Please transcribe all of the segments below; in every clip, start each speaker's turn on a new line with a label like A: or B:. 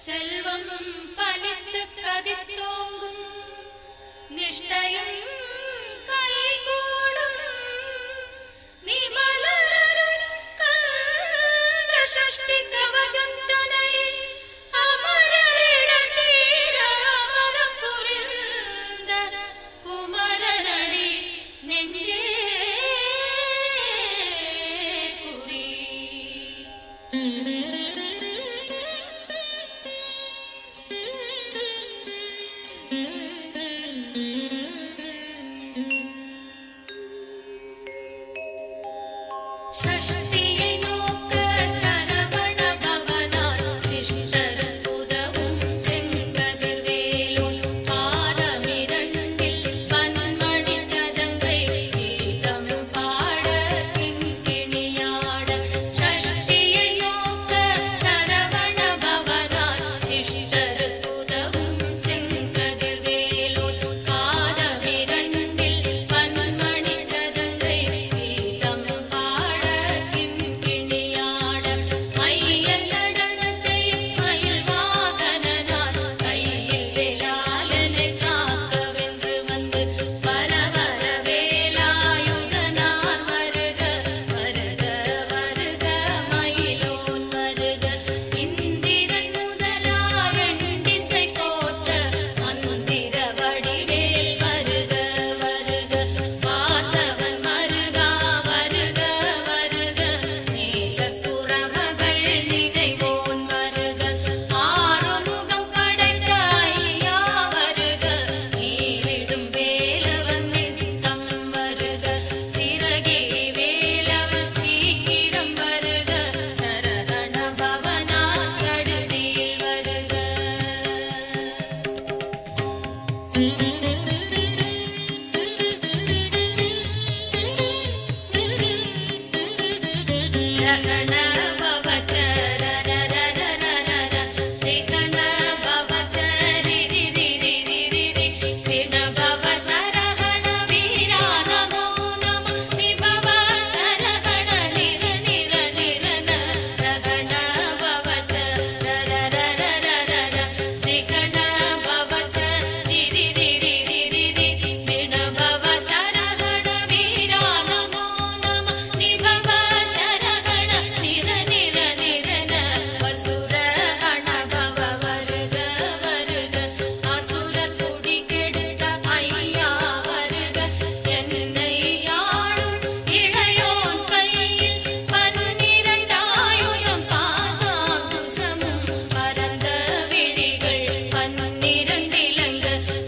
A: செல்வம் பலித்து கதித்தோங்கும் நிஷ்டையும் கைகூடும் நிமலரருள் கந்த சஷ்டி கவசந்தனை அமரரிடர் தீர அமரம் புரிந்த குமரனடி நெஞ்சே குறி. ஷஷ்டியை நோக்க சரவண பவனார் சிஷ்டர் உதவும் செங்கதிர்வேலோன் பாதமிரண்டில் பன்மணி சஜங்கை கீதம் பாட கிண்கிணியாட. ஷஷ்டியை நோக்க சரவண பவனார் சிஷ்டர் உதவும் செங்கதிர்வேலோன் பாதமிரண்டில் பன்மணி சஜங்கை கீதம் பாட கிண்கிணியாட. மையல் நடனச் செய்யும் மயில் வாகனனார் கையில் வேலாளனை காக்கவென்று வந்து வரவர வேலாயுதனார் வருக வருக வருக மயிலோன் வருக. இந்திரன் முதலார் எண்டிசை போற்ற மந்திர வடிவேல் வருக வருக. வாசவன் மருகா வருக வருக நேசசுரமகள் நினைவோன் வருக. ஆறுமுகம் படைத்த ஐயா வருக நீரிடும் வேலவன் நித்தம் வருக. சிறகே வேலவன் சீக்கிரம் வருக சரவண பவனா சடுதியில் வருக. ரகண பவச்சரரரரரரர திகண பவச்சரிரிரிரிரிரி விணபவ சரகண வீரா நமோ நம விபவ சரகண நிர நிர நிரன ரகண பவச்சரரரரரர திகண பவச்சரிரிரிரிரிரி விணபவ சரகண வீரா நமோ நம விபவ சரகண நிர நிர நிரன வசுரஹண பவ வருக வருக. அசுரர் குடி கெடுத்த ஐயா வருக. என்னை ஆளும் இளையோன் கையில் பன்னிரண்டாயுதம் பாசாங்குசமும் பரந்த விழிகள் பன்னிரண்டிலங்க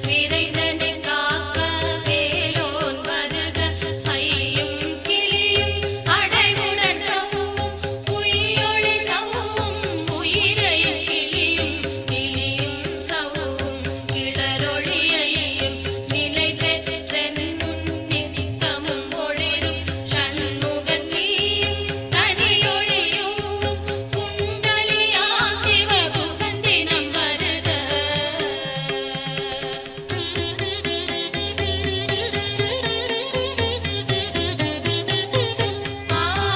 A: விரைந்தனை காக்க வேலோன் வருக. ஐயும் கிளியும் அடைவுடன் சவும் உயிரொளி சவும் உயிரையும் கிளியும் கிளியும் சவும் கிளரொளியையும் நிலை பெற்றென்னும் நித்தமும் ஒளிரும் ஷண்முகன் நீயும் தனியொளியூரும் குண்டலியா சிவகுகன் தினம் வருக.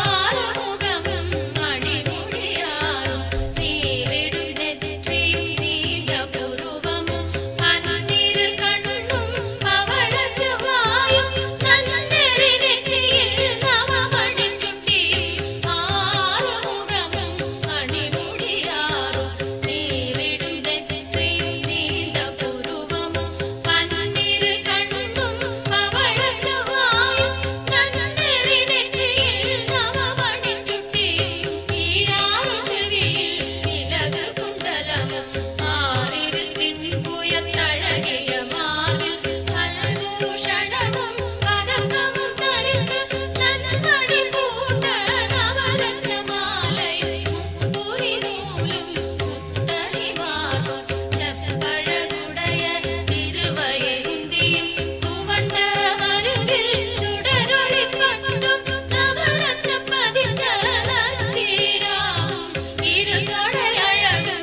A: ஆறுமுகமும் மணிமுடியாரும் நீரிடும் நெற்றியும் நீண்ட புருவமும் பன்னிரு கண்ணும் பவளச் செவ்வாயும் நன்னெறி நெற்றியில் நவமணிச் சுட்டியும். ஆறுமுகமும் மணிமுடியாரும் நீரிடும் நெற்றியும் நீண்ட புருவமும் பன்னிரு கண்ணும் பவளச் செவ்வாயும் நன்னெறி நெற்றியில் நவமணிச் சுட்டியும். ஈராறு செவியில் இலகு குண்டலமும் ஆறிரு திண்புயத்தழகிய மார்பில் கல்பூஷணமும் பதக்கமும் தரித்து நன்மணி பூண்ட நவரத்ன மாலையும் முப்புரி நூலும் புத்தளி மார்பும் செப்பழகுடைய திருவயந்தியும் துவண்ட மருங்கில் சுடரொளி பட்டும் நவரத்ன பதித்த நச்சீராவும் இருதொடை அழகும்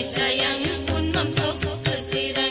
A: Sayang pun memsosok ke sirah.